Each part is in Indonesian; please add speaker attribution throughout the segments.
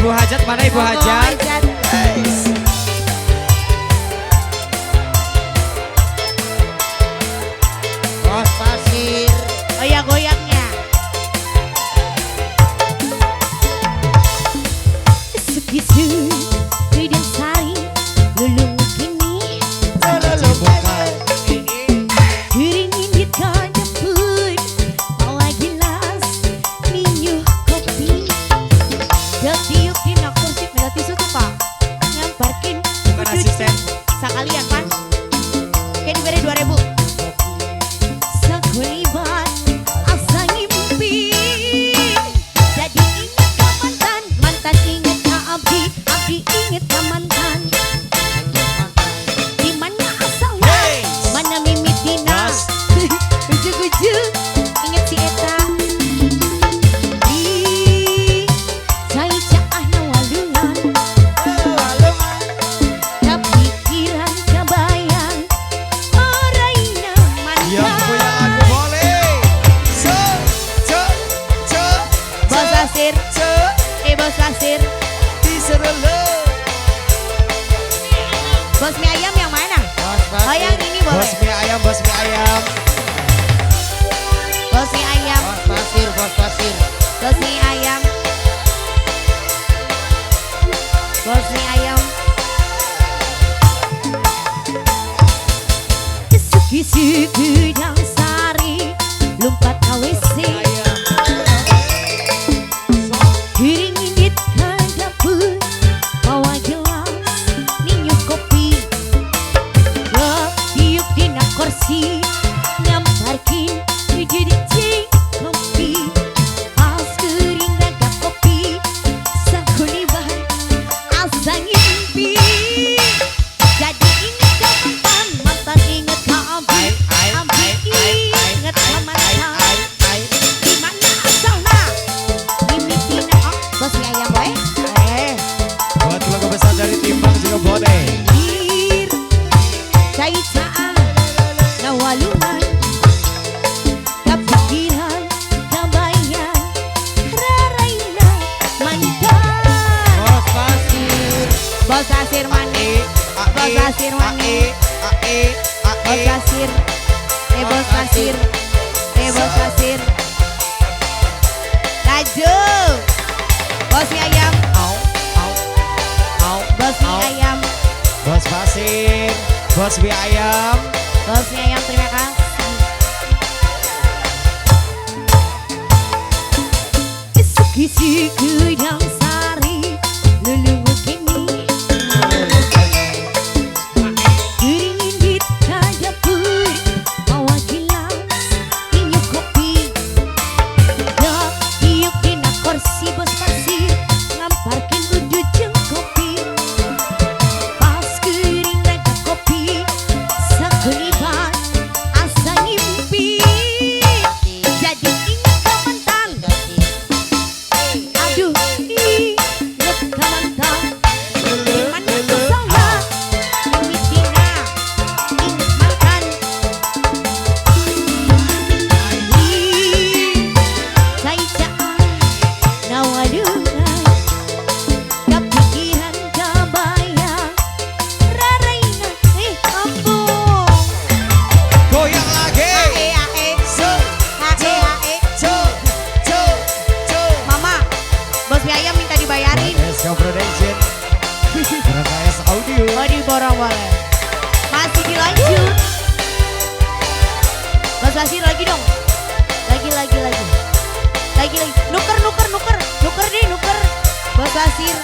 Speaker 1: Ibu Hajat mana Ibu Hajat?
Speaker 2: Bos pasir.
Speaker 3: Oh ya goyangnya. Segitu tidak sari lulung kini. Diringin di kaca pun bawa gelas minum kopi. Tiup di nak kursi mega tisu tuh pak. Ngamparkin.
Speaker 1: Bukan asisten.
Speaker 3: Sekalian pan. Kayak diberi 2000. Sakulibat asa ngimpi. Jadi ingat ke mantan, mantan ingat ke abdi, abdi ingat ke mantan. Di mana asalnya, mana mimitina. Ujuk-ujuk ingat si Eta. Di saya caah na walungan. Kepikiran kebayang orangnya
Speaker 1: Yang
Speaker 3: mantan.
Speaker 1: punya aku boleh.
Speaker 3: Bos Asir, Bos Asir. Bos mie ayam yang mana?
Speaker 2: Bos pasir.
Speaker 3: Oh yang ini boleh.
Speaker 1: Bos mie ayam, bos mie ayam.
Speaker 3: Bos mie ayam,
Speaker 2: Bos pasir, bos pasir.
Speaker 3: bos mie ayam. Bos mie ayam. Suki-suki yang sari lompat ke WC. Diringin ke dapur bawa gelas minum kopi. Tiup di nak kursi ngamparkin jadi cing kopi. Pas kering raga kopi sakulibat asa ngimpi. Jadi ingat ke mantan, mantan ingat ke abdi, abdi ingat ke mantan. Di mana asalnya? Mimitina, oh, bos mie ayam boy.
Speaker 1: Buat keluarga besar dari Timbang juga boleh.
Speaker 3: Bir, cai caan, nawalungan, kepikiran, kebayang, raraina mantan.
Speaker 2: Bos pasir.
Speaker 3: Bos Asir mani, bos Asir mani, bos Asir, bos Asir, bos Asir. Laju, bos mie ayam, bos mie ayam,
Speaker 1: Bos pasir, bos mie ayam.
Speaker 3: bos mie ayam. Terima kasih. Suki-suki yang sari lulung kini. Diringin di kaca pun bawa gelas minum kopi. Tiup di nak kursi bos pasir ngamparkin ujung kopi. Pas kering raga kopi sakulibat asa ngimpi. Jadi ingat ke mantan. Aduh, ingat ke mantan. Di mana asalnya? Mimitina, ingat mantan. Saya caan, nawalungan, kepikiran kebayang, raraina, ampun.
Speaker 1: Goyang lagi.
Speaker 3: Mama, bos mie ayam minta dibayarin.
Speaker 1: SK Production. Berangkas audio.
Speaker 3: Oh di borong boleh. Masih dilanjut. Bos Asir lagi dong. Lagi. Nuker deh, nuker. Bos Asir.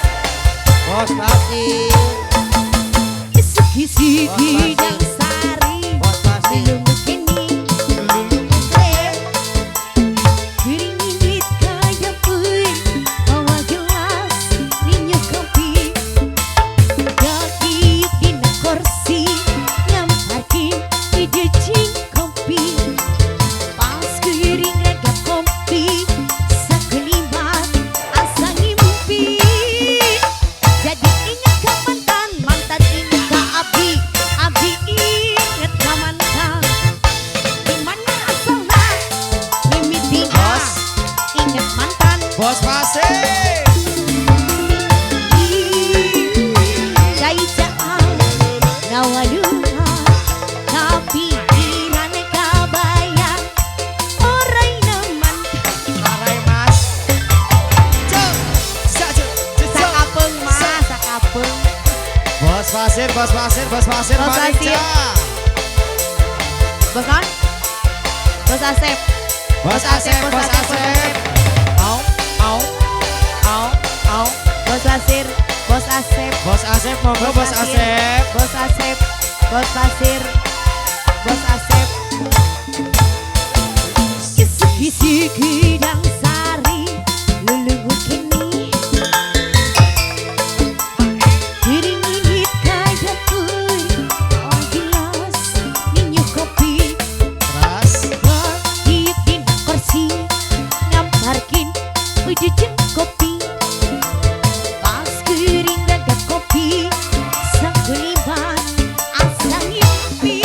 Speaker 2: Bos pasir.
Speaker 3: Siki-siki yang sari.
Speaker 2: Bos pasir.
Speaker 3: Lulung kini. Diringin di kaca pun bawa gelas minum kopi. Tiup di nak kursi ngamparkin ujung kopi. Pas kering raga kopi sakulibat asa ngimpi. Jadi ingat ke mantan, mantan ingat ke abdi, abdi
Speaker 1: Pasir, Bos Pasir, Bos Pasir,
Speaker 3: Bos
Speaker 1: Marica.
Speaker 3: Pasir. Bos non? Bos Asep.
Speaker 1: Bos Asep, Bos Asep. Au, au, au, au.
Speaker 3: Bos Pasir. Bos Asep.
Speaker 1: Bos Asep, monggo Bos Asep.
Speaker 3: Bos Asep. Bos Pasir. Bos Asep. Kisih-kisih gidang sari lulungu kini diringin kaya pui oh gelas minyak kopi
Speaker 1: Terus.
Speaker 3: diukin kursi ngamparkin ujujeng kopi pas kering raga kopi sang kuliban asang nyepi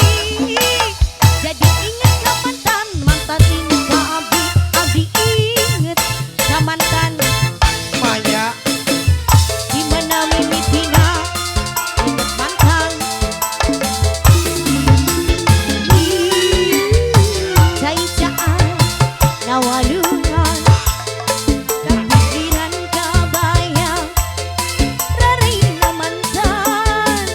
Speaker 3: jadi ingat ke mantan mantan ingat ke abi ingat ke mantan
Speaker 1: Maya.
Speaker 3: dimana mimi tina ingat mantan cai-caan nawalungan kepikiran kebayang rarina mantan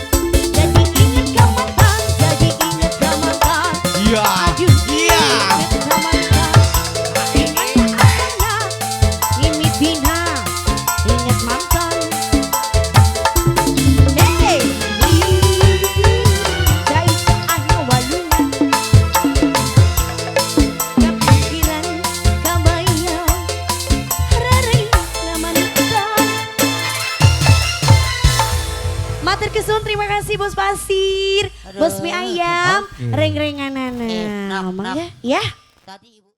Speaker 3: jadi ingat ke mantan jadi ingat ke mantan
Speaker 1: Iya.
Speaker 3: aduh
Speaker 1: Iya.
Speaker 3: ingat ke mantan ingat anak mimi tina ingat mantan hey cai-caan nawalungan kepikiran kebayang rarina mantan. Matur kesuwun, terima kasih Bos Pasir,
Speaker 2: Aduh.
Speaker 3: Bos mie ayam,
Speaker 1: Oke.
Speaker 3: reng-renganana.
Speaker 2: Nap,
Speaker 3: Ngomong
Speaker 2: nap.
Speaker 3: ya? Ya.
Speaker 2: Tadi ibu